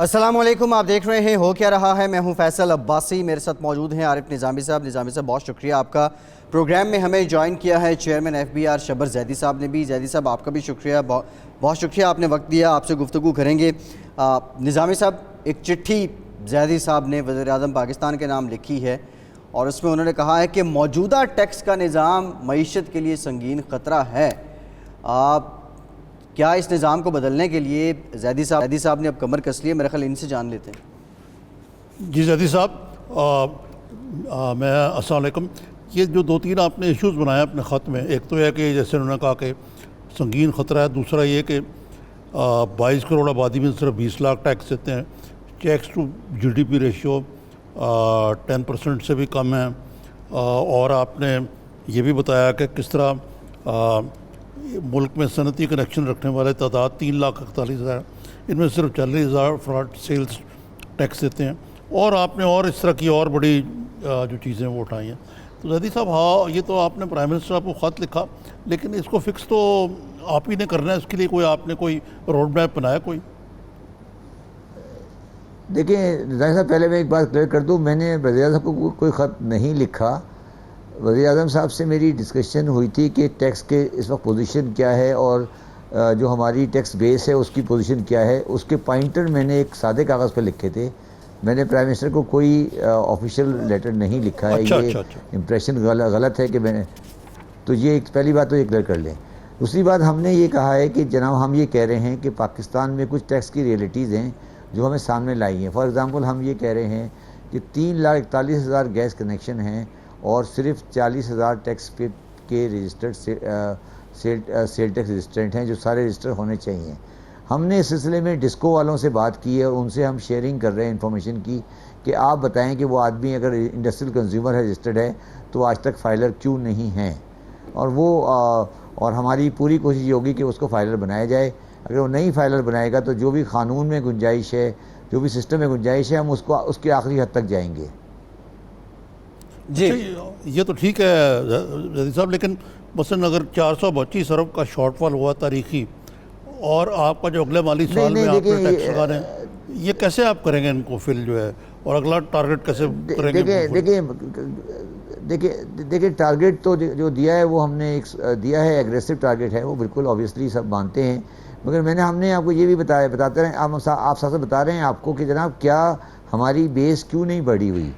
السلام علیکم، آپ دیکھ رہے ہیں ہو کیا رہا ہے۔ میں ہوں فیصل عباسی، میرے ساتھ موجود ہیں عارف نظامی صاحب۔ نظامی صاحب بہت شکریہ آپ کا، پروگرام میں ہمیں جوائن کیا ہے چیئرمین ایف بی آر شبر زیدی صاحب نے بھی۔ زیدی صاحب آپ کا بھی شکریہ، بہت شکریہ، آپ نے وقت دیا، آپ سے گفتگو کریں گے۔ نظامی صاحب، ایک چٹھی زیدی صاحب نے وزیر اعظم پاکستان کے نام لکھی ہے اور اس میں انہوں نے کہا ہے کہ موجودہ ٹیکس کا نظام معیشت کے لیے سنگین خطرہ ہے۔ کیا اس نظام کو بدلنے کے لیے زیدی صاحب نے اب کمر کس لی ہے؟ میرے خیال ان سے جان لیتے ہیں۔ جی زیدی صاحب، میں السلام علیکم۔ یہ جو دو تین آپ نے ایشوز بنائے اپنے خط میں، ایک تو یہ کہ جیسے انہوں نے کہا کہ سنگین خطرہ ہے، دوسرا یہ کہ 22 کروڑ آبادی میں صرف 20 لاکھ ٹیکس دیتے ہیں، tax to G D P ratio 10% سے بھی کم ہے، اور آپ نے یہ بھی بتایا کہ کس طرح ملک میں صنعتی کنیکشن رکھنے والے تعداد 3,41,000، ان میں صرف 40,000 فراڈ سیلز ٹیکس دیتے ہیں، اور آپ نے اور اس طرح کی اور بڑی جو چیزیں وہ اٹھائی ہیں۔ تو زیدی صاحب، ہاں یہ تو آپ نے پرائم منسٹر صاحب کو خط لکھا، لیکن اس کو فکس تو آپ ہی نے کرنا ہے، اس کے لیے کوئی آپ نے کوئی روڈ میپ بنایا کوئی؟ دیکھیں زاہد صاحب، پہلے میں ایک بات کلیئر کر دوں، میں نے وزیر اعظم کو کوئی خط نہیں لکھا۔ وزیر اعظم صاحب سے میری ڈسکشن ہوئی تھی کہ ٹیکس کے اس وقت پوزیشن کیا ہے اور جو ہماری ٹیکس بیس ہے اس کی پوزیشن کیا ہے، اس کے پوائنٹر میں نے ایک سادے کاغذ پہ لکھے تھے۔ میں نے پرائم منسٹر کو کوئی آفیشیل لیٹر نہیں لکھا ہے۔ یہ امپریشن غلط ہے کہ میں نے، تو یہ ایک پہلی بات تو یہ کلیئر کر لیں۔ دوسری بات، ہم نے یہ کہا ہے کہ جناب ہم یہ کہہ رہے ہیں کہ پاکستان میں کچھ ٹیکس کی ریئلٹیز ہیں جو ہمیں سامنے لائی ہیں۔ فار ایگزامپل ہم یہ کہہ رہے ہیں کہ 3,41,000 گیس کنیکشن ہیں اور صرف 40,000 ٹیکس کے رجسٹرڈ سیل ٹیکس رجسٹرنٹ ہیں جو سارے رجسٹر ہونے چاہیے۔ ہم نے اس سلسلے میں ڈسکو والوں سے بات کی ہے اور ان سے ہم شیئرنگ کر رہے ہیں انفارمیشن کی کہ آپ بتائیں کہ وہ آدمی اگر انڈسٹریل کنزیومر ہے رجسٹرڈ ہے تو آج تک فائلر کیوں نہیں ہیں، اور ہماری پوری کوشش یہ ہوگی کہ اس کو فائلر بنایا جائے۔ اگر وہ نہیں فائلر بنائے گا تو جو بھی قانون میں گنجائش ہے، جو بھی سسٹم میں گنجائش ہے، ہم اس کے آخری حد تک جائیں گے۔ جی یہ تو ٹھیک ہے زیدی صاحب، لیکن مثلاً اگر 432 ارب کا شارٹ فال ہوا تاریخی، اور آپ کا جو اگلے مالی سال میں آپ نے ٹیکس لگانے، یہ کیسے آپ کریں گے ان کو فل جو ہے، اور اگلا ٹارگٹ کیسے کریں گے؟ دیکھیں ٹارگٹ تو جو دیا ہے وہ ہم نے ایک دیا ہے، ایگریسو ٹارگٹ ہے، وہ بالکل اوبویسلی سب مانتے ہیں، مگر ہم نے آپ کو یہ بھی بتاتے رہے، آپ ساتھ بتا رہے ہیں آپ کو کہ جناب کیا ہماری بیس کیوں نہیں بڑھی ہوئی۔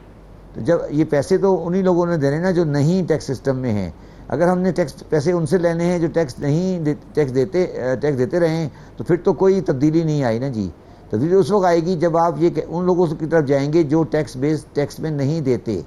تو جب یہ پیسے تو انہی لوگوں نے دینے نا جو نہیں ٹیکس سسٹم میں ہیں۔ اگر ہم نے پیسے ان سے لینے ہیں جو ٹیکس دیتے رہے ہیں، تو پھر تو کوئی تبدیلی نہیں آئی نا جی۔ تبدیلی اس وقت آئے گی جب آپ یہ ان لوگوں کی طرف جائیں گے جو ٹیکس میں نہیں دیتے۔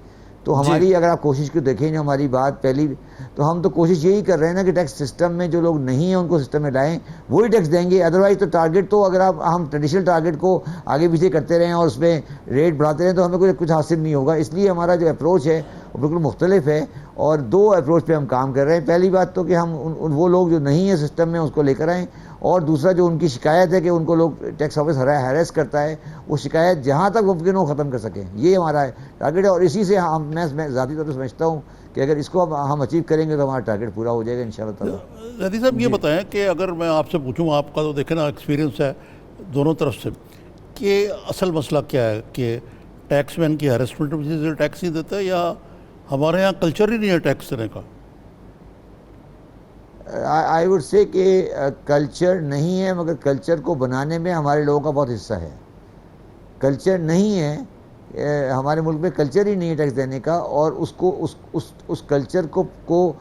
تو ہماری اگر آپ کوشش کو دیکھیں جو ہماری بات پہلی، تو ہم تو کوشش یہی کر رہے ہیں نا کہ ٹیکس سسٹم میں جو لوگ نہیں ہیں ان کو سسٹم میں لائیں، وہی ٹیکس دیں گے۔ ادروائز تو ٹارگٹ تو اگر ہم ٹریڈیشنل ٹارگٹ کو آگے پیچھے کرتے رہیں اور اس میں ریٹ بڑھاتے رہیں تو ہمیں کچھ حاصل نہیں ہوگا۔ اس لیے ہمارا جو اپروچ ہے وہ بالکل مختلف ہے، اور دو اپروچ پہ ہم کام کر رہے ہیں۔ پہلی بات تو کہ ہم وہ لوگ جو نہیں ہیں سسٹم میں اس کو لے کر آئیں، اور دوسرا جو ان کی شکایت ہے کہ ان کو لوگ ٹیکس آفس ہیریس کرتا ہے، وہ شکایت جہاں تک ممکن ہو ختم کر سکیں، یہ ہمارا ٹارگٹ ہے۔ اور اسی سے میں ذاتی طور پر سمجھتا ہوں کہ اگر اس کو ہم اچیو کریں گے تو ہمارا ٹارگٹ پورا ہو جائے گا انشاءاللہ تعالیٰ۔ زیدی صاحب یہ بتائیں کہ اگر میں آپ سے پوچھوں، آپ کا تو دیکھیں نا ایکسپیرینس ہے دونوں طرف سے، کہ اصل مسئلہ کیا ہے، کہ ٹیکس مین کی ہیرسمنٹ کی وجہ سے ٹیکس نہیں دیتا، یا ہمارے یہاں کلچر ہی نہیں ہے ٹیکس دینے کا؟ آئی وڈ سے کہ کلچر نہیں ہے، مگر کلچر کو بنانے میں ہمارے لوگوں کا بہت حصہ ہے۔ کلچر نہیں ہے، ہمارے ملک میں کلچر ہی نہیں ہے ٹیکس دینے کا، اور اس کلچر کو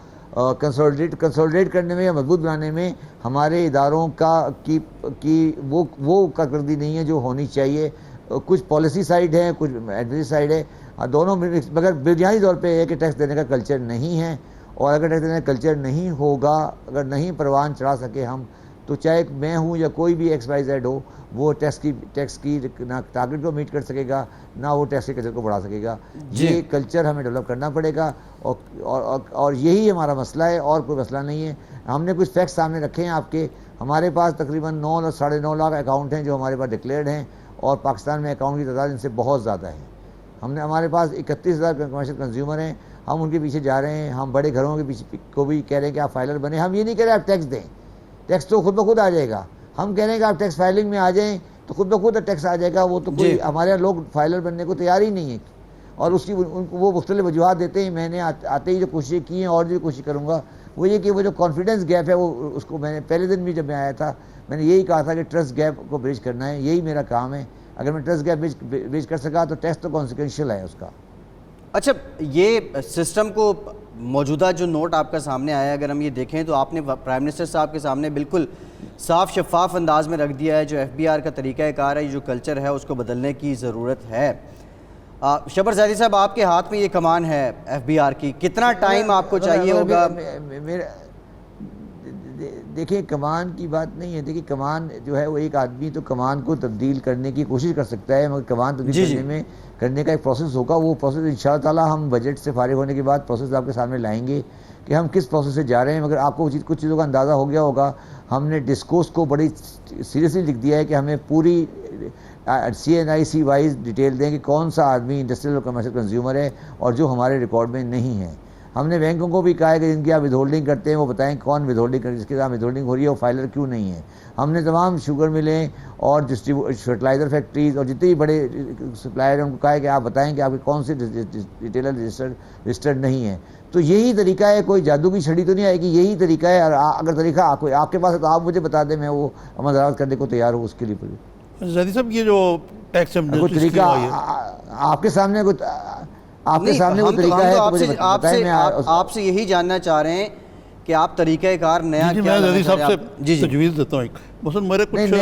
کنسولیڈیٹ کرنے میں یا مضبوط بنانے میں ہمارے اداروں کی وہ کارکردگی نہیں ہے جو ہونی چاہیے۔ کچھ پالیسی سائڈ ہے، کچھ ایڈمنسٹریٹو سائڈ ہے، دونوں، مگر بنیادی طور پہ یہ ہے کہ ٹیکس دینے کا کلچر نہیں ہے۔ اور اگر ٹیکس دینے کا کلچر نہیں ہوگا، اگر نہیں پروان چڑھا سکے ہم، تو چاہے میں ہوں یا کوئی بھی ایکس وائی زیڈ ہو، وہ ٹیکس کی نہ ٹارگٹ کو میٹ کر سکے گا، نہ وہ ٹیکس کے کلچر کو بڑھا سکے گا۔ یہ کلچر ہمیں ڈیولپ کرنا پڑے گا، اور یہی ہمارا مسئلہ ہے، اور کوئی مسئلہ نہیں ہے۔ ہم نے کچھ فیکٹس سامنے رکھے ہیں آپ کے، ہمارے پاس تقریباً 9 اور 9.5 لاکھ اکاؤنٹ ہیں جو ہمارے پاس ڈکلیئرڈ ہیں، اور پاکستان میں اکاؤنٹ کی تعداد ان سے بہت زیادہ ہے۔ ہمارے پاس 31,000 کمرشل کنزیومر ہیں، ہم ان کے پیچھے جا رہے ہیں۔ ہم بڑے گھروں کے پیچھے کو بھی کہہ رہے ہیں کہ آپ فائلر بنیں۔ ہم یہ نہیں کہہ رہے آپ ٹیکس دیں، ٹیکس تو خود بخود آ جائے گا۔ ہم کہہ رہے ہیں کہ آپ ٹیکس فائلنگ میں آ جائیں، تو خود بخود ٹیکس آ جائے گا. وہ تو کوئی ہمارے یہاں لوگ فائلر بننے کو تیار ہی نہیں ہے, اور اس کی وہ مختلف وجوہات دیتے ہیں. میں نے آتے ہی جو کوششیں کی ہیں اور جو کوشش کروں گا وہ یہ کہ وہ جو کانفیڈنس گیپ ہے وہ اس کو میں نے پہلے دن بھی جب میں آیا تھا میں نے یہی کہا تھا کہ ٹرسٹ گیپ کو بریج کرنا ہے, یہی میرا کام ہے. اگر میں ٹرسٹ گیپ بریج کر سکا تو ٹیکس تو کانسیکوینشل ہے اس کا. اچھا, یہ سسٹم کو موجودہ جو نوٹ آپ کا سامنے آیا اگر ہم یہ دیکھیں تو آپ نے پرائم منسٹر صاحب کے سامنے بالکل صاف شفاف انداز میں رکھ دیا ہے جو ایف بی آر کا طریقہ کار ہے, یہ جو کلچر ہے اس کو بدلنے کی ضرورت ہے. شبر زیدی صاحب, آپ کے ہاتھ میں یہ کمان ہے ایف بی آر کی, کتنا ٹائم آپ کو چاہیے ہوگا؟ دیکھیں کمان کی بات نہیں ہے. دیکھیں کمان جو ہے وہ ایک آدمی تو کمان کو تبدیل کرنے کی کوشش کر سکتا ہے, مگر کمان تبدیل کرنے کا ایک پروسیس ہوگا. وہ پروسیس انشاءاللہ تعالیٰ ہم بجٹ سے فارغ ہونے کے بعد پروسیس آپ کے سامنے لائیں گے کہ ہم کس پروسیس سے جا رہے ہیں. مگر آپ کو کچھ چیزوں کا اندازہ ہو گیا ہوگا, ہم نے ڈسکورس کو بڑی سیریسلی لکھ دیا ہے کہ ہمیں پوری CNIC وائز ڈیٹیل دیں کہ کون سا آدمی انڈسٹریل اور کمرشل کنزیومر ہے اور جو ہمارے ریکارڈ میں نہیں ہے. ہم نے بینکوں کو بھی کہا ہے کہ جن کی آپ ود ہولڈنگ کرتے ہیں وہ بتائیں کون ود ہولڈنگ جس کے ساتھ ود ہولڈنگ ہو رہی ہے وہ فائلر کیوں نہیں ہے. ہم نے تمام شوگر ملیں اور فرٹیلائزر فیکٹریز اور جتنے بھی بڑے سپلائر ہیں ان کو کہا ہے کہ آپ بتائیں کہ آپ کے کون سے ریٹیلر رجسٹرڈ نہیں ہے. تو یہی طریقہ ہے, کوئی جادو کی چھڑی تو نہیں آئے گی, یہی طریقہ ہے. اور اگر طریقہ آپ کے پاس ہے تو آپ مجھے بتا دیں, میں وہ عمل درآمد کرنے کو تیار ہوں اس کے لیے. زیدی صاحب, یہ جو ٹیکس کوئی طریقہ آپ کے سامنے وہ طریقہ ہے تو مجھے بتائیں. میں آپ سے یہی جاننا چاہ رہے ہیں کہ آپ طریقہ کار نیا کیا میں زیدی صاحب سے تجویز دیتا ہوں. ایک مثلا میرے کچھ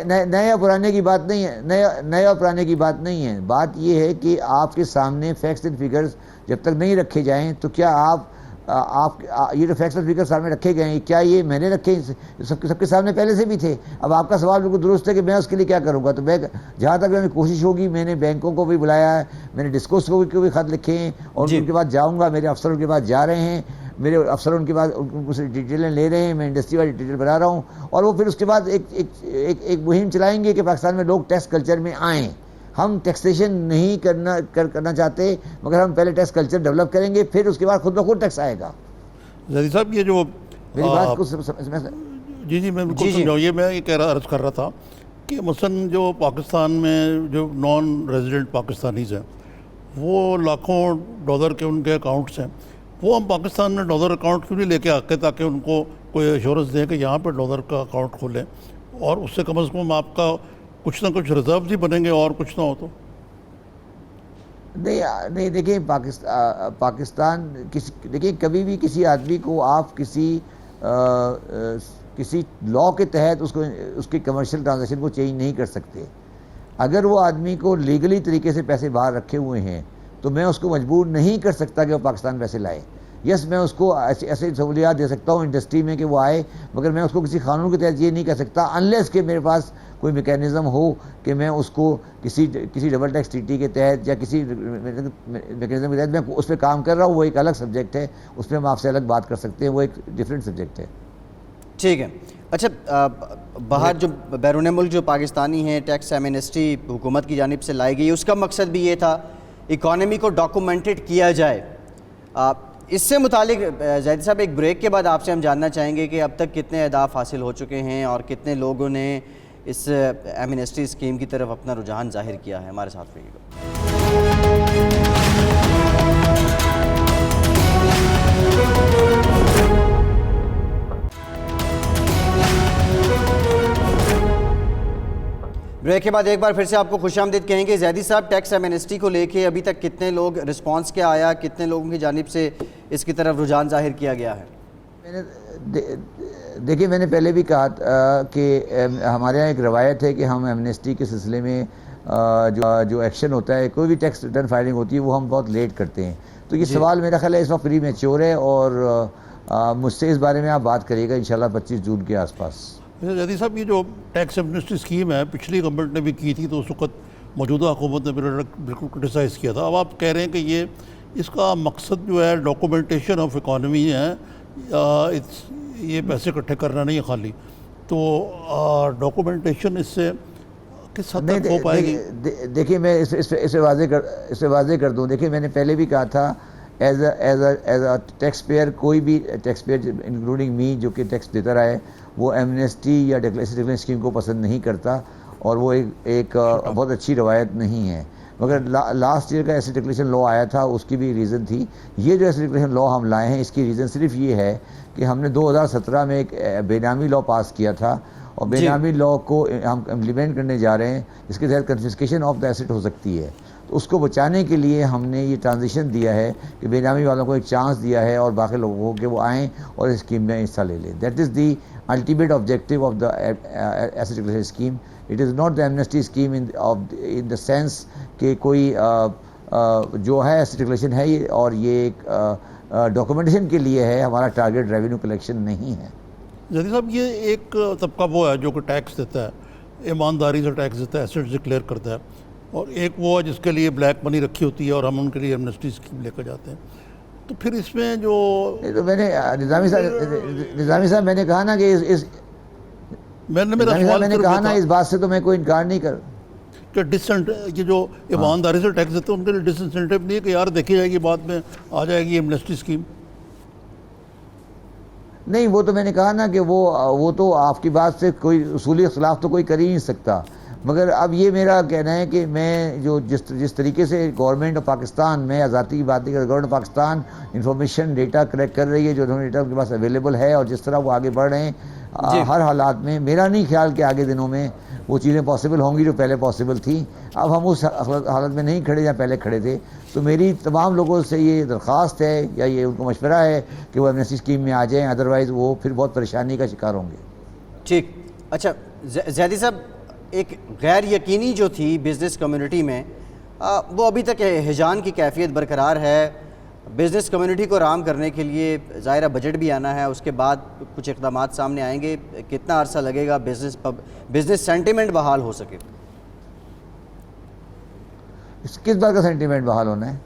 نئے اور پرانے کی بات نہیں ہے, نئے اور پرانے کی بات نہیں ہے. بات یہ ہے کہ آپ کے سامنے فیکٹس اینڈ فگرز جب تک نہیں رکھے جائیں تو کیا آپ یہ جو فیکٹس اینڈ فگرز سامنے رکھے گئے ہیں کیا یہ میں نے رکھے سب کے سامنے پہلے سے بھی تھے. اب آپ کا سوال بالکل درست ہے کہ میں اس کے لیے کیا کروں گا. تو میں جہاں تک میری کوشش ہوگی, میں نے بینکوں کو بھی بلایا ہے, میں نے ڈسکورس کو بھی خط لکھے ہیں اور ان کے بعد جاؤں گا. میرے افسر ان کے بعد جا رہے ہیں, میرے افسر ان کے بعد ان سے ڈیٹیلیں لے رہے ہیں, میں انڈسٹری والی ڈیٹیل بنا رہا ہوں. اور وہ پھر اس کے بعد ایک مہم چلائیں گے کہ پاکستان میں لوگ ٹیکس کلچر میں آئیں. ہم ٹیکسیشن نہیں کرنا چاہتے, مگر ہم پہلے ٹیکس کلچر ڈیولپ کریں گے, پھر اس کے بعد خود بخود ٹیکس آئے گا. زیدی صاحب, یہ جو میری بات کو جی میں بالکل سمجھاؤں. یہ میں یہ عرض کر رہا تھا کہ مثلا جو پاکستان میں جو نان ریزیڈنٹ پاکستانیز ہیں وہ لاکھوں ڈالر کے ان کے اکاؤنٹس ہیں, وہ ہم پاکستان میں ڈالر اکاؤنٹ کیوں نہیں لے کے آتے تاکہ ان کو کوئی ایشورنس دیں کہ یہاں پہ ڈالر کا اکاؤنٹ کھولیں, اور اس سے کم آپ کا کچھ نہ کچھ ریزروز ہی بنیں گے اور کچھ نہ ہو تو. نہیں دیکھیں پاکستان دیکھیں کبھی بھی کسی آدمی کو آپ کسی لاء کے تحت اس کی کمرشل ٹرانزیکشن کو چینج نہیں کر سکتے. اگر وہ آدمی کو لیگلی طریقے سے پیسے باہر رکھے ہوئے ہیں تو میں اس کو مجبور نہیں کر سکتا کہ وہ پاکستان پیسے لائے. یس, میں اس کو ایسے سہولیات دے سکتا ہوں انڈسٹری میں کہ وہ آئے, مگر میں اس کو کسی قانون کے تحت یہ نہیں کر سکتا انلیس کہ میرے پاس کوئی میکینزم ہو کہ میں اس کو کسی ڈبل ٹیکس ٹریٹی کے تحت یا کسی میکینزم کے تحت میں اس پہ کام کر رہا ہوں. وہ ایک الگ سبجیکٹ ہے, اس پہ ہم آپ سے الگ بات کر سکتے ہیں, وہ ایک ڈفرینٹ سبجیکٹ ہے. ٹھیک ہے. اچھا, باہر جو بیرون ملک جو پاکستانی ہیں ٹیکس ایمنسٹی حکومت کی جانب سے لائی گئی, اس کا مقصد بھی یہ تھا اکانومی کو ڈاکومنٹڈ کیا جائے. اس سے متعلق زیدی صاحب ایک بریک کے بعد آپ سے ہم جاننا چاہیں گے کہ اب تک کتنے اہداف حاصل ہو چکے ہیں اور کتنے لوگوں نے اس ایمنسٹی اسکیم کی طرف اپنا رجحان ظاہر کیا ہے. ہمارے ساتھ رہیے گا. بریک کے بعد ایک بار پھر سے آپ کو خوش آمدید کہیں گے. زیدی صاحب, ٹیکس ایمنسٹی کو لے کے ابھی تک کتنے لوگ رسپانس کیا آیا, کتنے لوگوں کی جانب سے اس کی طرف رجحان ظاہر کیا گیا ہے؟ دیکھیں میں نے پہلے بھی کہا کہ ہمارے یہاں ایک روایت ہے کہ ہم ایمنسٹی کے سلسلے میں جو ایکشن ہوتا ہے, کوئی بھی ٹیکس ریٹرن فائلنگ ہوتی ہے وہ ہم بہت لیٹ کرتے ہیں. تو یہ سوال میرا خیال ہے اس وقت پری میچور ہے اور مجھ سے اس بارے میں آپ بات کریے گا انشاءاللہ 25 جون کے آس پاس. زیدی صاحب, یہ جو ٹیکس ایمنسٹی اسکیم ہے پچھلی گورنمنٹ نے بھی کی تھی, تو اس وقت موجودہ حکومت نے بالکل کرٹیسائز کیا تھا. اب آپ کہہ رہے ہیں کہ اس کا مقصد جو ہے ڈاکومنٹیشن آف اکانومی ہے, یہ پیسے اکٹھے کرنا نہیں ہے خالی. تو ڈاکومنٹیشن اس سے کس حد تک ہو پائے گی؟ دیکھیے میں اسے واضح کر دوں. دیکھیے میں نے پہلے بھی کہا تھا ایز اے ٹیکس پیئر, کوئی بھی ٹیکس پیئر انکلوڈنگ می جو کہ ٹیکس دیتا رہا ہے, وہ ایمنسٹی یا ڈیکلیریشن اسکیم کو پسند نہیں کرتا. اور وہ ایک بہت اچھی روایت نہیں ہے. مگر لاسٹ ایئر کا ایسٹ ڈکلیریشن لا آیا تھا, اس کی بھی ریزن تھی. یہ جو ایسٹ ڈکلیریشن لا ہم لائے ہیں اس کی ریزن صرف یہ ہے کہ ہم نے 2017 میں ایک بے نامی لا پاس کیا تھا, اور بے نامی لا کو ہم امپلیمنٹ کرنے جا رہے ہیں, اس کے تحت کنفسکیشن آف دا ایسٹ ہو سکتی ہے. تو اس کو بچانے کے لیے ہم نے یہ ٹرانزیشن دیا ہے کہ بے نامی والوں کو ایک چانس دیا ہے اور باقی لوگوں کو کہ وہ آئیں اور اس اسکیم میں حصہ لے لیں. That is the ultimate objective of the asset declaration scheme. It is not the amnesty scheme in the sense کہ کوئی جو ہے ایسٹ ڈکلیریشن ہے یہ, اور یہ ایک ڈاکومنٹیشن کے لیے ہے, ہمارا ٹارگیٹ ریونیو کلیکشن نہیں ہے. زیدی صاحب, یہ ایک طبقہ وہ ہے جو کہ ٹیکس دیتا ہے, ایمانداری سے ٹیکس دیتا ہے, ایسٹ ڈکلیئر کرتا ہے, اور ایک وہ ہے جس کے لیے بلیک منی رکھی ہوتی ہے اور ہم ان کے لیے ایمنسٹی اسکیم لے کر جاتے ہیں. تو پھر اس میں جو تو میں نے نظامی صاحب میں نے کہا نا کہ میں نے کہا نا اس بات سے تو میں کوئی انکار نہیں کر کہ یہ جو ایمانداری سے ٹیکس دیتے ہیں ان کے لیے ڈس انسینٹیو نہیں ہے کہ یار دیکھی جائے گی بعد میں آ جائے گی ایمنسٹی اسکیم. نہیں, وہ تو میں نے کہا نا کہ وہ تو آپ کی بات سے کوئی اصولی اختلاف تو کوئی کر ہی نہیں سکتا. مگر اب یہ میرا کہنا ہے کہ میں جو جس طریقے سے گورنمنٹ آف پاکستان, میں آزادی کی بات نہیں کر, government of Pakistan information data collect کر رہی ہے, جو ڈیٹا ان کے پاس اویلیبل ہے, اور جس طرح وہ آگے بڑھ رہے ہیں ہر حالات میں, میرا نہیں خیال کہ آگے دنوں میں وہ چیزیں پاسبل ہوں گی جو پہلے پاسبل تھیں. اب ہم اس حالت میں نہیں کھڑے جہاں پہلے کھڑے تھے. تو میری تمام لوگوں سے یہ درخواست ہے یا یہ ان کو مشورہ ہے کہ وہ ایمنسٹی اسکیم میں آ جائیں, ادروائز وہ پھر بہت پریشانی کا شکار ہوں گے. ٹھیک. اچھا زیدی صاحب, ایک غیر یقینی جو تھی بزنس کمیونٹی میں, وہ ابھی تک ہجان کی کیفیت برقرار ہے. بزنس کمیونٹی کو آرام کرنے کے لیے ظاہرہ بجٹ بھی آنا ہے, اس کے بعد کچھ اقدامات سامنے آئیں گے. کتنا عرصہ لگے گا بزنس سینٹیمنٹ بحال ہو سکے؟ کس بات کا سینٹیمنٹ بحال ہونا ہے؟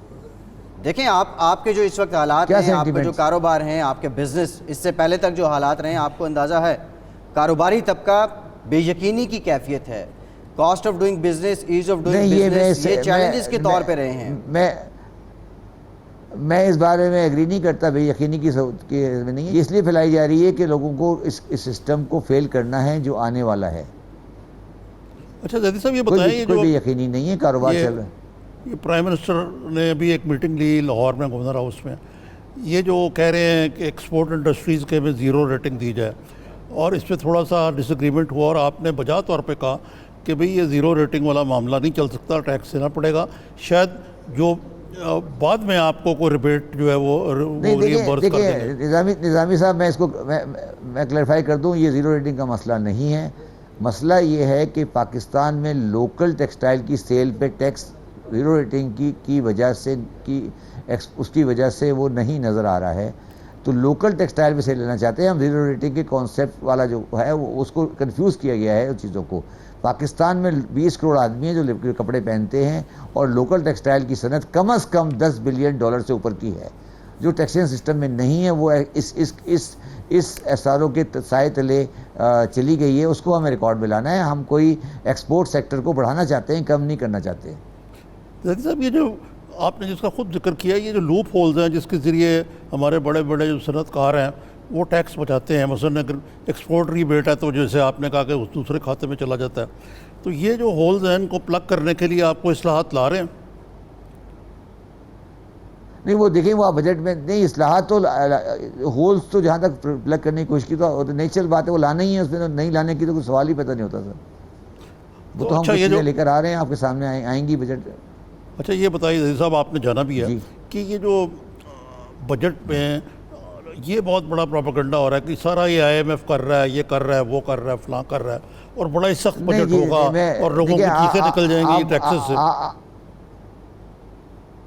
دیکھیں آپ کے جو اس وقت حالات ہیں, آپ کے جو کاروبار ہیں, آپ کے بزنس, اس سے پہلے تک جو حالات رہے ہیں آپ کو اندازہ ہے, کاروباری طبقہ بے یقینی کی کیفیت ہے. Cost of doing business, as of doing business, یہ چیلنجز کے طور پہ رہے ہیں. میں اس بارے میں ایگری نہیں کرتا. بے یقینی کی نہیں ہے, اس لیے پھیلائی جا رہی ہے کہ لوگوں کو اس سسٹم کو فیل کرنا ہے جو آنے والا ہے. اچھا زیدی صاحب, یہ بتائیں, کوئی بے یقینی نہیں ہے, کاروبار چل رہا ہے. یہ پرائم منسٹر نے ابھی ایک میٹنگ لی لاہور میں, گورنر ہاؤس میں. یہ جو کہہ رہے ہیں کہ ایکسپورٹ انڈسٹریز کے میں 0 ریٹنگ دی جائے, اور اس پہ تھوڑا سا ڈس ایگریمنٹ ہوا, اور آپ نے بجا طور پہ کہا کہ بھئی یہ 0 ریٹنگ والا معاملہ نہیں چل سکتا, ٹیکس دینا پڑے گا. شاید جو بعد میں آپ کو کوئی ریبیٹ جو ہے وہ ریمبرس کر دیں گے. نظامی صاحب, میں اس کو میں کلیریفائی کر دوں, یہ 0 ریٹنگ کا مسئلہ نہیں ہے. مسئلہ یہ ہے کہ پاکستان میں لوکل ٹیکسٹائل کی سیل پہ ٹیکس 0 ریٹنگ کی وجہ سے اس کی وجہ سے وہ نہیں نظر آ رہا ہے. تو لوکل ٹیکسٹائل پہ سیل لینا چاہتے ہیں ہم. 0 ریٹنگ کے کانسیپٹ والا جو ہے اس کو کنفیوز کیا گیا ہے. ان چیزوں کو, پاکستان میں 20 کروڑ آدمی ہیں جو کپڑے پہنتے ہیں, اور لوکل ٹیکسٹائل کی صنعت کم از کم $10 بلین سے اوپر کی ہے. جو ٹیکسیشن سسٹم میں نہیں ہے وہ اس ایساروں کے سائے تلے چلی گئی ہے. اس کو ہمیں ریکارڈ میں لانا ہے. ہم کوئی ایکسپورٹ سیکٹر کو بڑھانا چاہتے ہیں, کم نہیں کرنا چاہتے. زیدی صاحب, یہ جو آپ نے جس کا خود ذکر کیا, یہ جو لوپ ہولز ہیں جس کے ذریعے ہمارے بڑے بڑے جو صنعت کار ہیں وہ ٹیکس بچاتے ہیں, مثلا اگر ایکسپورٹ ریبیٹ ہے تو جیسے آپ نے کہا کہ اس دوسرے کھاتے میں چلا جاتا ہے, تو یہ جو ہولز ہیں ان کو پلگ کرنے کے لیے آپ کو اصلاحات لا رہے ہیں؟ نہیں, وہ دیکھیں, وہ بجٹ میں نہیں اصلاحات تو ہولز تو جہاں تک پلگ کرنے کی کوشش کی تو نیچرل بات ہے, وہ لانا ہی ہے. اس میں نہیں لانے کی تو کوئی سوال ہی پیدا نہیں ہوتا سر. وہ تو ہم کچھ چیزیں لے کر آ رہے ہیں, آپ کے سامنے آئیں گی بجٹ. اچھا یہ بتائیے زیدی صاحب, آپ نے جانا بھی ہے کہ یہ جو بجٹ میں یہ بہت بڑا پروپیگنڈا ہو رہا ہے کہ سارا یہ IMF کر رہا ہے, یہ کر رہا ہے, وہ کر رہا ہے, فلاں کر رہا ہے, اور بڑا ہی سخت بجٹ ہوگا اور لوگوں کی چیزیں نکل جائیں گی ٹیکسز سے.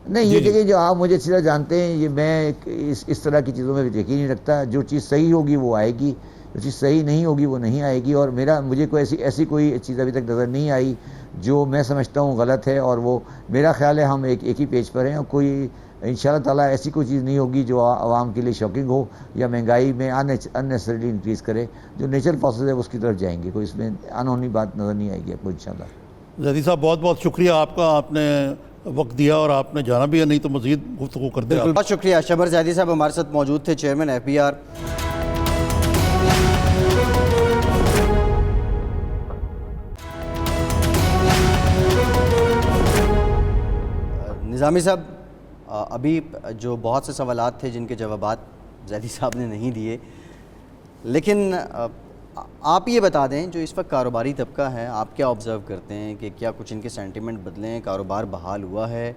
نہیں, یہ دیکھیں, جو آپ مجھے اچھی طرح جانتے ہیں, یہ میں اس طرح کی چیزوں میں یقین نہیں رکھتا. جو چیز صحیح ہوگی وہ آئے گی, جو چیز صحیح نہیں ہوگی وہ نہیں آئے گی. اور مجھے کوئی ایسی کوئی چیز ابھی تک نظر نہیں آئی جو میں سمجھتا ہوں غلط ہے, اور وہ میرا خیال ہے ہم ایک ہی پیج پر ہیں. اور کوئی انشاءاللہ تعالیٰ ایسی کوئی چیز نہیں ہوگی جو عوام کے لیے شاکنگ ہو یا مہنگائی میں اننیسریلی انکریز کرے. جو نیچرل پروسیس ہے اس کی طرف جائیں گے. کوئی اس میں انہونی بات نظر نہیں آئے گی آپ کو انشاءاللہ. زیدی صاحب, بہت بہت شکریہ آپ کا, آپ نے وقت دیا اور آپ نے جانا بھی ہے, نہیں تو مزید گفتگو کرتے ہیں. بہت شکریہ. شبر زیدی صاحب ہمارے ساتھ موجود تھے, چیئرمین FBR. نظامی صاحب ابھی جو بہت سے سوالات تھے جن کے جوابات زیدی صاحب نے نہیں دیے، لیکن آپ یہ بتا دیں جو اس وقت کاروباری طبقہ ہے، آپ کیا آبزرو کرتے ہیں کہ کیا کچھ ان کے سینٹیمنٹ بدلے ہیں؟ کاروبار بحال ہوا ہے؟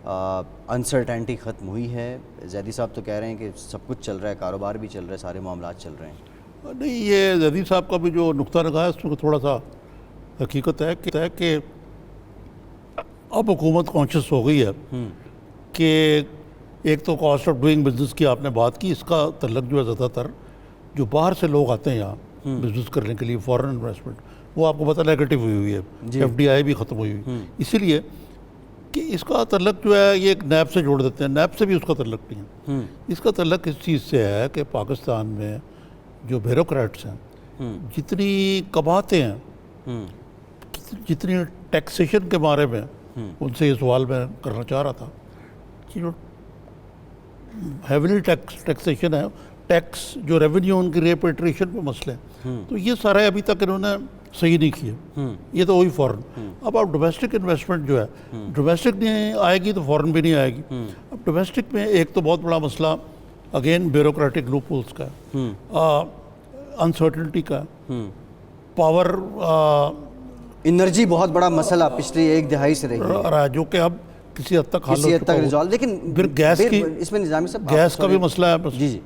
انسرٹینٹی ختم ہوئی ہے؟ زیدی صاحب تو کہہ رہے ہیں کہ سب کچھ چل رہا ہے، کاروبار بھی چل رہا ہے، سارے معاملات چل رہے ہیں۔ نہیں، یہ زیدی صاحب کا بھی جو نقطہ نگاہ ہے اس میں تھوڑا سا حقیقت ہے کہ اب حکومت کانشیس ہو گئی ہے کہ ایک تو کاسٹ آف ڈوئنگ بزنس کی آپ نے بات کی، اس کا تعلق جو ہے زیادہ تر جو باہر سے لوگ آتے ہیں یہاں بزنس کرنے کے لیے، فارن انویسٹمنٹ، وہ آپ کو پتہ نیگیٹو ہوئی ہے، ایف ڈی آئی بھی ختم ہوئی ہوئی، اسی لیے کہ اس کا تعلق جو ہے یہ ایک نیب سے جوڑ دیتے ہیں، نیب سے بھی اس کا تعلق نہیں ہے۔ اس کا تعلق اس چیز سے ہے کہ پاکستان میں جو بیوروکریٹس ہیں، جتنی کماتے ہیں، جتنی ٹیکسیشن کے بارے میں ان سے یہ سوال میں کرنا چاہ رہا تھا کہ جو ہیویلی ٹیکسیشن ہے، ٹیکس جو ریونیو ان کی ریپیٹریشن پہ مسئلے ہیں، تو یہ سارے ابھی تک انہوں نے صحیح نہیں کیے، یہ تو وہی فورن۔ اب ڈومیسٹک انویسٹمنٹ جو ہے، ڈومیسٹک نہیں آئے گی تو فورن بھی نہیں آئے گی۔ اب ڈومیسٹک میں ایک تو بہت بڑا مسئلہ اگین بیوروکریٹک لوپ ہولز کا ہے، انسرٹنٹی کا ہے، پاور، انرجی بہت بڑا مسئلہ پچھلی ایک دہائی سے رہی ہے جو کہ اب کسی حد تک حل ہو کسی حد چکا تک ہو۔ ریزالو، لیکن پھر گیس کی، اس میں نظامی صاحب گیس کا بھی مسئلہ ہے، جی جی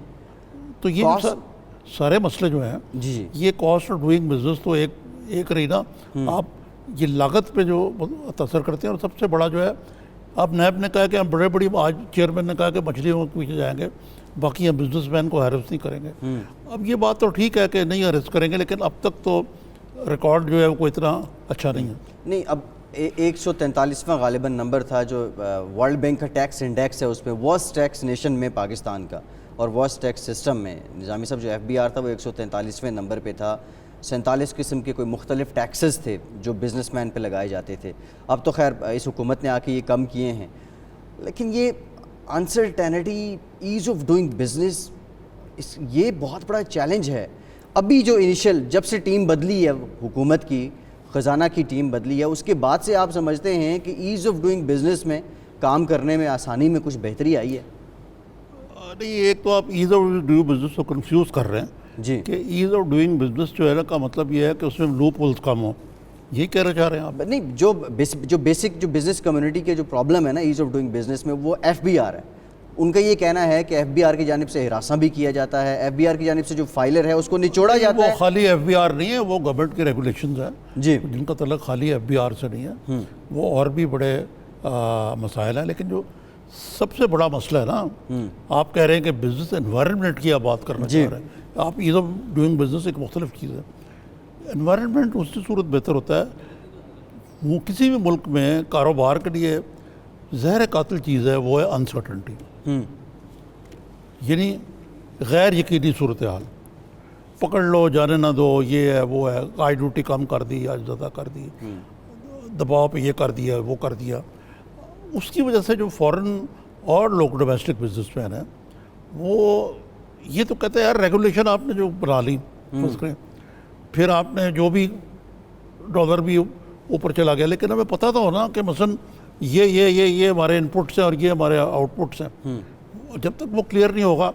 تو یہ جو سارے مسئلے جو ہیں، جی جی یہ کاسٹ آف ڈوئنگ بزنس تو ایک رہی نا، آپ یہ لاگت پہ جو تاثر کرتے ہیں، اور سب سے بڑا جو ہے، اب نیب نے کہا کہ ہم بڑی آج چیئرمین نے کہا کہ مچھلیوں کے پیچھے جائیں گے، باقی ہم بزنس مین کو ہیرس نہیں کریں گے۔ اب یہ بات تو ٹھیک ہے کہ نہیں ہیرس کریں گے، لیکن اب تک تو ریکارڈ جو ہے وہ کوئی اتنا اچھا نہیں ہے۔ نہیں، اب 143واں غالباً نمبر تھا جو ورلڈ بینک کا ٹیکس انڈیکس ہے، اس میں ورسٹ ٹیکس نیشن میں پاکستان کا، اور ورسٹ ٹیکس سسٹم میں نظامی صاحب جو ایف بی آر تھا وہ 143ویں نمبر پہ تھا۔ 47 قسم کے کوئی مختلف ٹیکسز تھے جو بزنس مین پہ لگائے جاتے تھے۔ اب تو خیر اس حکومت نے آ کے یہ کم کیے ہیں، لیکن یہ uncertainty, as of doing business, یہ بہت بڑا چیلنج ہے۔ ابھی جو انیشل جب سے ٹیم بدلی ہے حکومت کی، خزانہ کی ٹیم بدلی ہے، اس کے بعد سے آپ سمجھتے ہیں کہ ایز آف ڈوئنگ بزنس میں کام کرنے میں آسانی میں کچھ بہتری آئی ہے؟ نہیں، ایک تو آپ ایز آف ڈوئنگ بزنس کو کنفیوز کر رہے ہیں جی کہ ایز آف ڈوئنگ بزنس جو ہے نا کا مطلب یہ ہے کہ اس میں لوپ ہولز کم ہو، یہی کہنا چاہ رہے ہیں آپ؟ نہیں، جو بیسک جو بزنس کمیونٹی کے جو پرابلم ہے نا ایز آف ڈوئنگ بزنس میں، وہ ایف بی آر ہے۔ ان کا یہ کہنا ہے کہ ایف بی آر کی جانب سے ہراساں بھی کیا جاتا ہے، ایف بی آر کی جانب سے جو فائلر ہے اس کو نچوڑا جاتا ہے۔ وہ خالی ایف بی آر نہیں ہے، وہ گورنمنٹ کے ریگولیشنز ہیں جی جن کا تعلق خالی ایف بی آر سے نہیں ہے، وہ اور بھی بڑے مسائل ہیں۔ لیکن جو سب سے بڑا مسئلہ ہے نا، آپ کہہ رہے ہیں کہ بزنس انوائرمنٹ کی آپ بات کرنا چاہ رہے ہیں، آپ ایز آف ڈوئنگ بزنس ایک مختلف چیز ہے۔ انوائرمنٹ اس کی صورت بہتر ہوتا ہے، وہ کسی بھی ملک میں کاروبار کے لیے زہر قاتل چیز ہے، وہ ہے انسرٹنٹی، یعنی غیر یقینی صورتحال، پکڑ لو جانے نہ دو، یہ ہے وہ ہے، آج ڈیوٹی کم کر دی، آج زیادہ کر دی، دباؤ پہ یہ کر دیا وہ کر دیا۔ اس کی وجہ سے جو فورن اور لوگ ڈومیسٹک بزنس مین ہیں، وہ یہ تو کہتے ہیں یار ریگولیشن آپ نے جو بنا لی، پھر آپ نے جو بھی ڈالر بھی اوپر چلا گیا، لیکن ہمیں پتہ تو ہونا کہ مثلا یہ ہمارے ان پٹس ہیں اور یہ ہمارے آؤٹ پٹس ہیں۔ جب تک وہ کلیئر نہیں ہوگا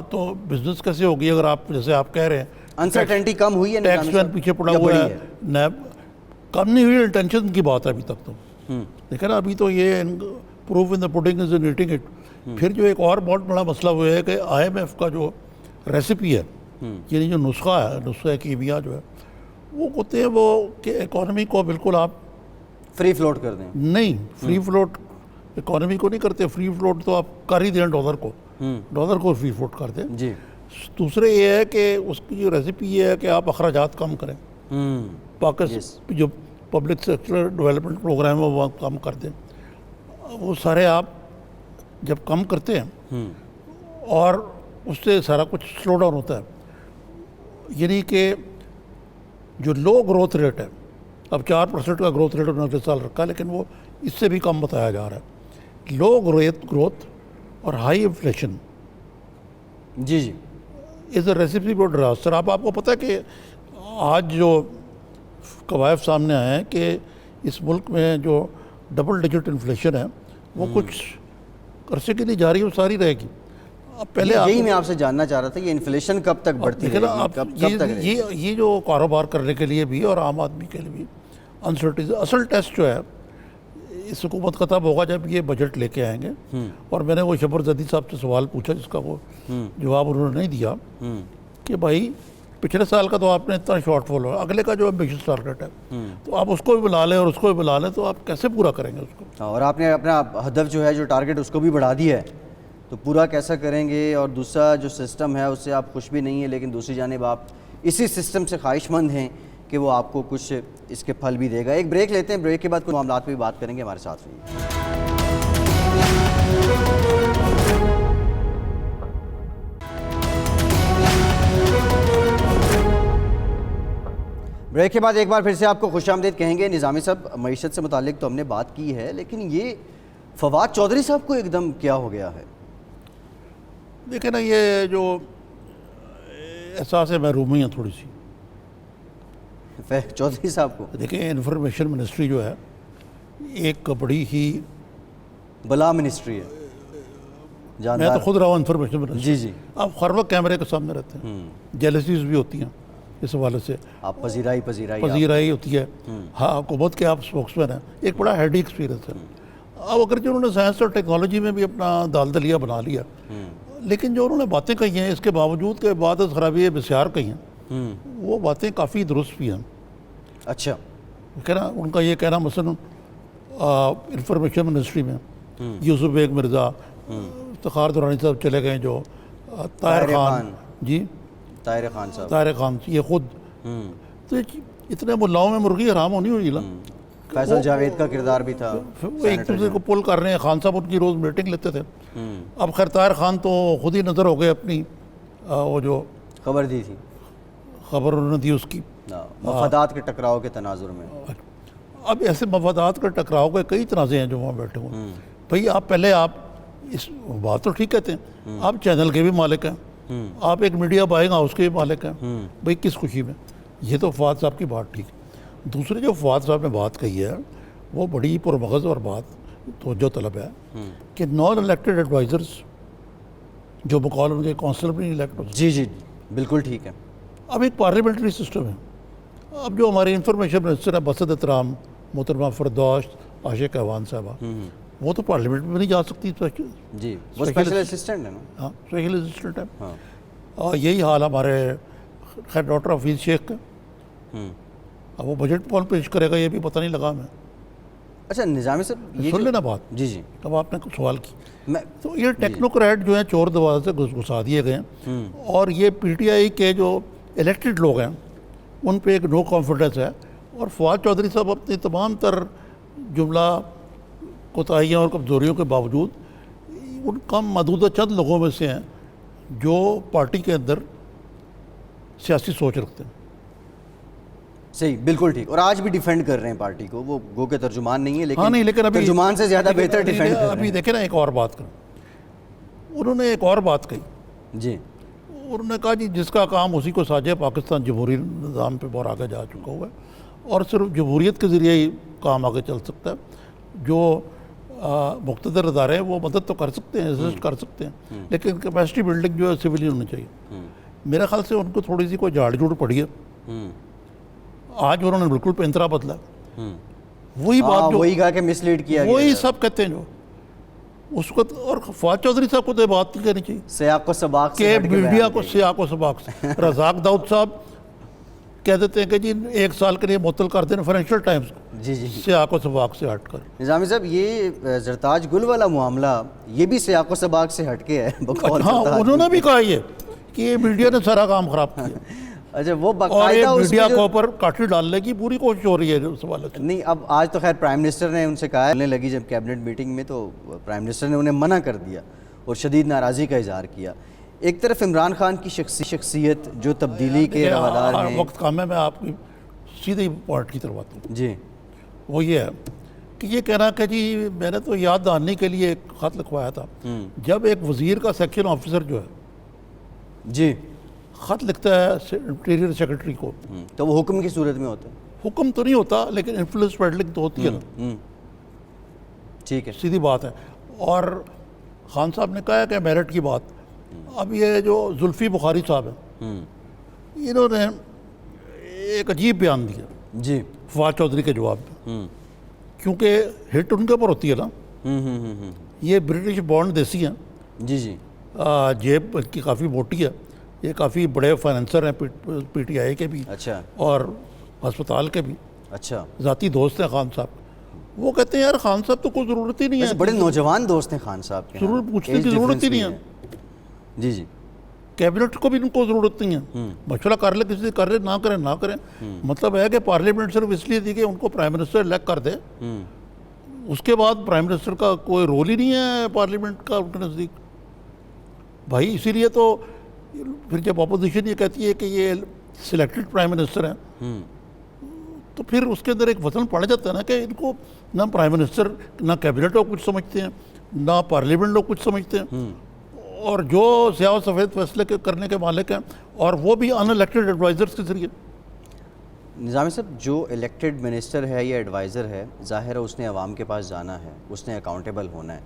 تو بزنس کیسے ہوگی؟ اگر آپ جیسے آپ کہہ رہے ہیں انسرٹینٹی کم ہوئی ہے، ٹیکس مین پیچھے پڑا ہوا ہے، نیب کم نہیں ہوئی، انٹینشن کی بات ہے ابھی تک تو، لیکن ابھی تو یہ proof in the putting is in eating it. پھر جو ایک اور بہت بڑا مسئلہ وہ ہے کہ آئی ایم ایف کا جو ریسیپی ہے، یعنی جو نسخہ ہے، نسخہ کیمیا جو ہے، وہ کہتے ہیں وہ کہ اکانومی کو بالکل آپ فری فلوٹ کر دیں۔ نہیں، فری فلوٹ اکانومی کو نہیں کرتے، فری فلوٹ تو آپ کر ہی دیں ڈالر کو فری فلوٹ کر دیں۔ جی دوسرے یہ ہے کہ اس کی جو ریسیپی یہ ہے کہ آپ اخراجات کم کریں، پاکستان جو پبلک سیکٹر ڈیولپمنٹ پروگرام ہے وہ کم کر دیں، وہ سارے آپ جب کم کرتے ہیں اور اس سے سارا کچھ سلو ڈاؤن ہوتا ہے، یعنی کہ جو لو گروتھ ریٹ ہے، اب 4% کا گروتھ ریٹ انہوں نے اگلے سال رکھا، لیکن وہ اس سے بھی کم بتایا جا رہا ہے۔ لو گروتھ اور ہائی انفلیشن جی جی is a recipe for disaster. آپ کو پتہ ہے کہ آج جو قوائف سامنے آئے ہیں کہ اس ملک میں جو ڈبل ڈیجٹ انفلیشن ہے وہ کچھ عرصے کے لیے جاری ہے، وہ ساری رہے گی. اب پہلے یہی میں آپ سے جاننا چاہ رہا تھا یہ انفلیشن کب تک بڑھتی رہے گی، کب تک رہے گی؟ یہ جو کاروبار کرنے کے لیے بھی اور عام آدمی کے لیے بھی انسرٹیز. اصل ٹیسٹ جو ہے اس حکومت کا تب ہوگا جب یہ بجٹ لے کے آئیں گے. اور میں نے وہ شبر زیدی صاحب سے سوال پوچھا جس کا وہ جواب انہوں نے نہیں دیا کہ بھائی پچھلے سال کا تو آپ نے اتنا شارٹ فال ہوا، اگلے کا جو ایمبیشس ٹارگیٹ ہے تو آپ اس کو بھی بلا لیں اور اس کو بھی بلا لیں تو آپ کیسے پورا کریں گے اس کو؟ اور آپ نے اپنا ہدف جو ہے جو ٹارگیٹ اس کو بھی بڑھا دیا ہے تو پورا کیسا کریں گے؟ اور دوسرا جو سسٹم ہے اس سے آپ خوش بھی نہیں ہیں، لیکن دوسری جانب آپ اسی سسٹم سے خواہش مند ہیں کہ وہ آپ کو کچھ اس کے پھل بھی دے گا. ایک بریک لیتے ہیں، بریک کے بعد کچھ معاملات پہ بھی بات کریں گے. ہمارے ساتھ رہیے. بریک کے بعد ایک بار پھر سے آپ کو خوش آمدید کہیں گے. نظامی صاحب معیشت سے متعلق تو ہم نے بات کی ہے، لیکن یہ فواد چودھری صاحب کو ایک دم کیا ہو گیا ہے؟ دیکھیں نا یہ جو احساس محرومی ہے تھوڑی سی چودھری صاحب کو. دیکھیں انفارمیشن منسٹری جو ہے ایک بڑی ہی بلا منسٹری ہے. میں جاندار. تو خود رہا ہوں انفارمیشن منسٹری. جی جی. آپ ہر وقت کیمرے کے سامنے رہتے ہیں، جیلسیز بھی ہوتی ہیں اس حوالے سے، آپ پذیرائی پذیرائی ہوتی ہے. ہاں حکومت کے آپ اسپوکس مین ہیں، ایک بڑا ہیڈی ایکسپیرینس ہے. اب اگر جو انہوں نے سائنس اور ٹیکنالوجی میں بھی اپنا دال دلیا بنا لیا، لیکن جو انہوں نے باتیں کہی ہیں اس کے باوجود کہ بعد خرابی بسیار کہی ہیں وہ باتیں کافی درست بھی ہیں. اچھا. کہنا ان کا یہ کہنا مثلاً انفارمیشن منسٹری میں یوسف بیگ مرزا، افتخار دورانی صاحب چلے گئے، جو طاہر خان، جی طاہر خان صاحب، طاہر خان یہ خود، تو اتنے ملاؤں میں مرغی حرام ہونی ہوئی نا. فیصل جاوید کا کردار بھی تھا. وہ ایک دوسرے کو پل کر رہے ہیں. خان صاحب ان کی روز میٹنگ لیتے تھے. اب خیر طاہر خان تو خود ہی نظر ہو گئے اپنی وہ جو خبر دی تھی، خبر انہوں نے دی اس کی مفادات کے ٹکراؤ کے تناظر میں. اب ایسے مفادات کے ٹکراؤ کے کئی تنازع ہیں جو وہاں بیٹھے ہوئے ہیں. بھائی آپ پہلے آپ اس بات تو ٹھیک کہتے ہیں، آپ چینل کے بھی مالک ہیں، آپ ایک میڈیا بائنگ ہاؤس کے بھی مالک ہیں. بھئی کس خوشی میں؟ یہ تو فواد صاحب کی بات ٹھیک. دوسرے جو فواد صاحب نے بات کہی ہے وہ بڑی پرمغز اور بات توجہ طلب ہے کہ نان الیکٹڈ ایڈوائزرز جو بقول ان کے کونسلر بھی نہیں الیکٹ ہوتے. جی جی بالکل ٹھیک ہے. اب ایک پارلیمنٹری سسٹم ہے. اب جو ہمارے انفارمیشن منسٹر ہے بسط احترام محترمہ فردوس عاشق اعوان صاحبہ، وہ تو پارلیمنٹ میں نہیں جا سکتی. جی وہ اسپیشل اسسٹنٹ ہے نا. ہاں اسپیشل اسسٹنٹ ہے. اور یہی حال ہمارے خیر ڈاکٹر حفیظ شیخ کا. اب وہ بجٹ کون پیش کرے گا یہ بھی پتہ نہیں لگا میں. اچھا نظامی صاحب یہ سن لینا بات. جی جی. اب آپ نے کچھ سوال کی میں تو یہ ٹیکنوکریٹ جو ہیں چور دروازے سے گھسا دیے گئے ہیں، اور یہ پی ٹی آئی کے جو الیکٹڈ لوگ ہیں ان پہ ایک نو کانفیڈنس ہے. اور فواد چودھری صاحب اپنی تمام تر جملہ کوتاہیاں اور کمزوریوں کے باوجود ان کم محدودہ چند لوگوں میں سے ہیں جو پارٹی کے اندر سیاسی سوچ رکھتے ہیں. صحیح بالکل ٹھیک. اور آج بھی ڈیفینڈ کر رہے ہیں پارٹی کو. وہ گو کے ترجمان نہیں ہے ہاں نہیں، لیکن ابھی ترجمان سے زیادہ بہتر ڈیفینڈ کر رہے ہیں. ابھی دیکھیں نا ایک اور بات کریں. انہوں نے ایک اور بات کہی. جی. انہوں نے کہا جی جس کا کام اسی کو ساجے، پاکستان جمہوری نظام پہ بہت آگے جا چکا ہوا ہے اور صرف جمہوریت کے ذریعے ہی کام آگے چل سکتا ہے. جو مقتدر ادارے ہیں وہ مدد تو کر سکتے ہیں، ایسسٹ کر سکتے ہیں، لیکن کیپیسٹی بلڈنگ جو ہے سویلین ہونی چاہیے. میرے خیال سے ان کو تھوڑی سی کوئی جھاڑ جھوڑ پڑی ہے. آج انہوں نے بالکل پینترا بدلا. وہی بات جو وہی کہا کہ مس لیڈ کیا گیا، وہی سب کہتے ہیں جو اس کو. اور فواد چودھری صاحب کو تو یہ بات نہیں کہنی چاہیے سیاق و سباق سے کہ ہٹ کے میڈیا بیان کو کیا سیاق و سباق سے. رزاق داؤد صاحب کہہ دیتے ہیں کہ جی 1 سال کے لیے معطل کر دیں فائنینشیل ٹائمز کو. جی جی. سیاق و سباق سے ہٹ کر. نظامی صاحب یہ زرتاج گل والا معاملہ یہ بھی سیاق و سباق سے ہٹ کے ہے. ہاں انہوں نے بھی کہا یہ کہ یہ میڈیا نے سارا کام خراب کیا. اچھا وہ اور یہ میڈیا کو اوپر کاٹھی ڈالنے کی پوری کوشش ہو رہی ہے اس حوالے سے. نہیں اب آج تو خیر پرائم منسٹر نے ان سے کہا بولنے لگی جب کیبنٹ میٹنگ میں تو پرائم منسٹر نے انہیں منع کر دیا اور شدید ناراضی کا اظہار کیا. ایک طرف عمران خان کی شخصیت جو تبدیلی کے روادار ہیں. وقت کام ہے، میں آپ کی سیدھے پوائنٹ کی طرف آتا ہوں. جی. وہ یہ ہے کہ یہ کہنا کہ جی میں نے تو یاد دہانی کے لیے ایک خط لکھوایا تھا. جب ایک وزیر کا سیکشن آفیسر جو ہے جی خط لکھتا ہے انٹیریئر سیکرٹری کو تو وہ حکم کی صورت میں ہوتا ہے. حکم تو نہیں ہوتا لیکن انفلوئنس پیڈلنگ تو ہوتی ہے نا. ٹھیک ہے. سیدھی بات ہے. اور خان صاحب نے کہا ہے کہ میرٹ کی بات. اب یہ جو زلفی بخاری صاحب ہیں, انہوں نے ایک عجیب بیان دیا جی فواد چودھری کے جواب میں, کیونکہ ہٹ ان کے اوپر ہوتی ہے نا. یہ برٹش بانڈ دیسی ہیں, جی جی جیب کی کافی موٹی ہے, یہ کافی بڑے فائنینسر ہیں پی ٹی آئی کے بھی اچھا اور ہسپتال کے بھی, اچھا. ذاتی دوست ہیں خان صاحب. وہ کہتے ہیں یار خان صاحب تو کوئی ضرورت ہی نہیں ہے, بڑے نوجوان دوست ہیں خان صاحب کے, ضرور پوچھنے کی ضرورت ہی نہیں ہے. جی جی کیبنٹ کو بھی ان کو ضرورت نہیں ہے, مشورہ کر لے کسی سے, کر لے نہ کریں نہ کریں. مطلب ہے کہ پارلیمنٹ صرف اس لیے تھی کہ ان کو پرائم منسٹر الیکٹ کر دے, اس کے بعد پرائم منسٹر کا کوئی رول ہی نہیں ہے پارلیمنٹ کا ان کے نزدیک. بھائی اسی لیے تو پھر جب اپوزیشن یہ کہتی ہے کہ یہ سلیکٹڈ پرائم منسٹر ہیں, تو پھر اس کے اندر ایک وزن پڑ جاتا ہے نا کہ ان کو نہ پرائم منسٹر نہ کیبنٹ لوگ کچھ سمجھتے ہیں, نہ پارلیمنٹ لوگ کچھ سمجھتے ہیں, اور جو سیاہ و سفید فیصلے کرنے کے مالک ہیں, اور وہ بھی ان الیکٹڈ ایڈوائزرس کے ذریعے. نظامی صاحب, جو الیکٹڈ منسٹر ہے یا ایڈوائزر ہے, ظاہر ہے اس نے عوام کے پاس جانا ہے, اس نے اکاؤنٹیبل ہونا ہے.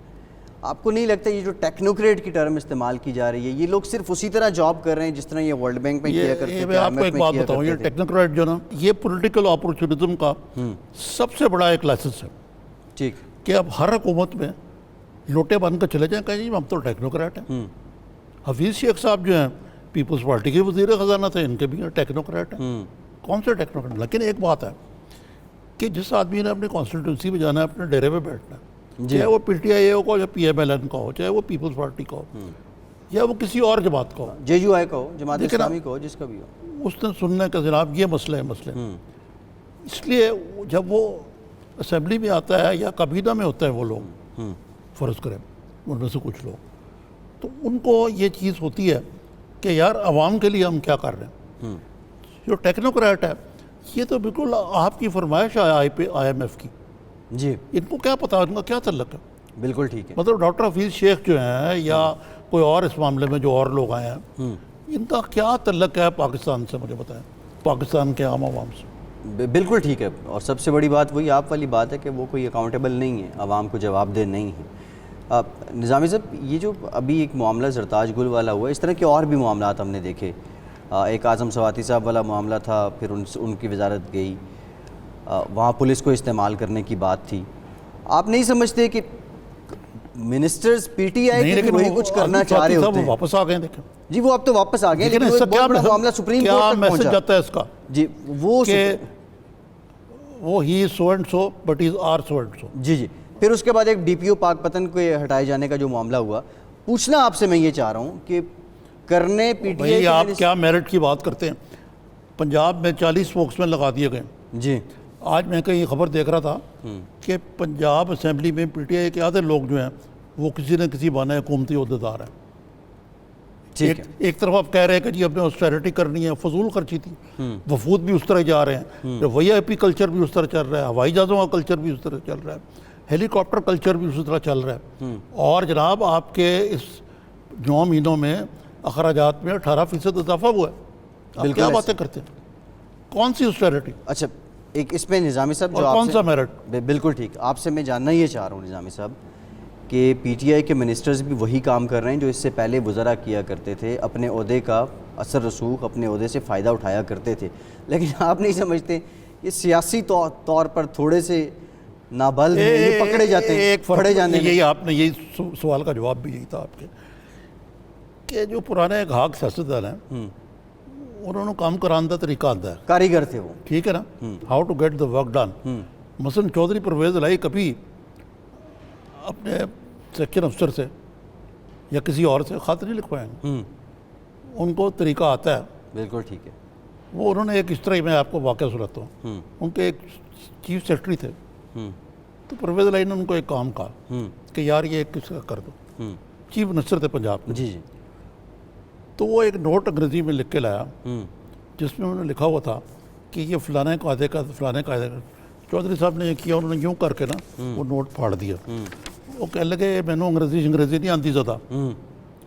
آپ کو نہیں لگتا یہ جو ٹیکنوکریٹ کی ٹرم استعمال کی جا رہی ہے, یہ لوگ صرف اسی طرح جاب کر رہے ہیں جس طرح یہ ورلڈ بینک میں کیا کرتے تھے, میں آپ کو ایک بات بتاؤں, یہ ٹیکنوکریٹ جو نا, یہ پولیٹیکل اپورچونزم کا سب سے بڑا ایک لائسنس ہے. ٹھیک, کہ اب ہر حکومت میں لوٹے بن کر چلے جائیں, کہیں جی ہم تو ٹیکنوکریٹ ہیں. حفیظ شیخ صاحب جو ہیں پیپلز پارٹی کے وزیر خزانہ تھے, ان کے بھی ٹیکنوکریٹ ہیں. کون سے ٹیکنوکریٹ؟ لیکن ایک بات ہے کہ جس آدمی نے اپنی کانسٹیٹیونسی میں جانا ہے, اپنے ڈیرے پہ بیٹھنا ہے, چاہے وہ پی ٹی آئی ہو یا پی ایم ایل این کا ہو, چاہے وہ پیپلز پارٹی کا ہو, یا وہ کسی اور جماعت کا ہو, جے یو آئی کا ہو, جماعت اسلامی کا ہو, جس کا بھی ہو, اس نے سننے کا جناب یہ مسئلہ ہے. اس لیے جب وہ اسمبلی میں آتا ہے یا کابینہ میں ہوتا ہے وہ لوگ, فرض کریں ان میں سے کچھ لوگ, تو ان کو یہ چیز ہوتی ہے کہ یار عوام کے لیے ہم کیا کر رہے ہیں. جو ٹیکنوکریٹ ہے یہ تو بالکل آپ کی فرمائش ہے آئی ایم ایف کی. جی, ان کو کیا پتا, ان کا کیا تعلق ہے. بالکل ٹھیک ہے. مطلب ڈاکٹر حفیظ شیخ جو ہیں یا کوئی اور اس معاملے میں جو اور لوگ آئے ہیں, ان کا کیا تعلق ہے پاکستان سے, مجھے بتائیں, پاکستان کے عام عوام سے. بالکل ٹھیک ہے. اور سب سے بڑی بات وہی آپ والی بات ہے کہ وہ کوئی اکاؤنٹیبل نہیں ہے, عوام کو جواب دہ نہیں ہے. نظامی صاحب, یہ جو ابھی ایک معاملہ زرتاج گل والا ہوا ہے, اس طرح کے اور بھی معاملات ہم نے دیکھے. ایک اعظم سواتی صاحب والا معاملہ تھا, پھر ان کی وزارت گئی, وہاں پولیس کو استعمال کرنے کی بات تھی. آپ نہیں سمجھتے کہ منسٹرز پی ٹی آئی کے وہی کچھ کرنا چاہ رہے ہوتے ہیں؟ واپس آ گئے دیکھیں. جی وہ اب تو واپس آ گئے, لیکن وہ ایک بہت بڑا معاملہ سپریم کورٹ تک میسج پہنچا. جاتا ہے اس کا جی وہ ہی is so and so but is are so and so. جی جی. پھر اس کے بعد ایک ڈی پی او پاک پتن کو ہٹائے جانے کا جو معاملہ ہوا, پوچھنا آپ سے میں یہ چاہ رہا ہوں کہ کرنے پی ٹی آئی, آپ کیا میرٹ کی بات کرتے ہیں. پنجاب میں 40 اسپوکس مین لگا دیے گئے. جی, آج میں کہیں خبر دیکھ رہا تھا کہ پنجاب اسمبلی میں پی ٹی آئی کے آدھے لوگ جو ہیں وہ کسی نہ کسی بہانے حکومتی عہدیدار ہیں. ایک طرف آپ کہہ رہے ہیں کہ جی ہم نے آسٹیرٹی کرنی ہے, فضول خرچی تھی, وفود بھی اس طرح جا رہے ہیں, وی آئی پی کلچر بھی اس طرح چل رہا ہے, ہوائی جہازوں کا کلچر بھی اس طرح چل رہا ہے, ہیلی کاپٹر کلچر بھی اس طرح چل رہا ہے. اور جناب آپ کے اس 9 مہینوں میں اخراجات میں 18% اضافہ ہوا ہے. آپ کیا باتیں کرتے ہیں, کون سی آسٹیرٹی؟ اچھا ایک اس پہ نظامی صاحب جو کون سا میرٹ؟ بالکل ٹھیک, آپ سے میں جاننا یہ چاہ رہا ہوں نظامی صاحب کہ پی ٹی آئی کے منسٹرز بھی وہی کام کر رہے ہیں جو اس سے پہلے وزراء کیا کرتے تھے, اپنے عہدے کا اثر رسوخ, اپنے عہدے سے فائدہ اٹھایا کرتے تھے. لیکن آپ نہیں سمجھتے یہ سیاسی طور پر تھوڑے سے نابل ہیں, پکڑے جاتے ہیں, پکڑے جانے میں. یہی آپ نے یہی سوال کا جواب بھی یہی تھا آپ کے کہ جو پرانے گھاگ سیاستدان ہیں انہوں نے کام کرانے کا طریقہ آتا ہے, کاریگر تھے وہ, ٹھیک ہے نا, how to get the work done. مثلاً چودھری پرویز الہی کبھی اپنے سیکشن افسر سے یا کسی اور سے خط نہیں لکھوائیں گے, ان کو طریقہ آتا ہے. بالکل ٹھیک ہے. وہ انہوں نے ایک اس طرح, میں آپ کو واقعہ سناتا ہوں. ان کے ایک چیف سیکرٹری تھے, تو پرویز الہی نے ان کو ایک کام کہا کہ یار یہ کس کا کر دو. چیف منسٹر تھے پنجاب میں. جی جی. تو وہ ایک نوٹ انگریزی میں لکھ کے لایا جس میں انہوں نے لکھا ہوا تھا کہ یہ فلانے قاعدے کا فلانے قاعدے کا. چودھری صاحب نے یہ کیا, انہوں نے یوں کر کے نا وہ نوٹ پھاڑ دیا. وہ کہنے لگے میں نے انگریزی نہیں آتی زیادہ,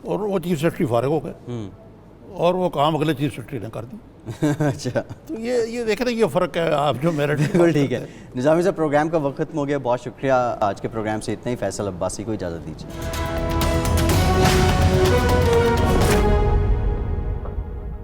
اور وہ چیف سیکرٹری فارغ ہو گئے. اور وہ کام اگلے چیف سیکرٹری نے کر دی. اچھا تو یہ دیکھیں نا, یہ فرق ہے. آپ جو میرٹ بالکل ٹھیک ہے. نظامی صاحب پروگرام کا وقت ختم ہو گیا, بہت شکریہ. آج کے پروگرام سے اتنا ہی. فیصل عباسی کو اجازت دیجیے.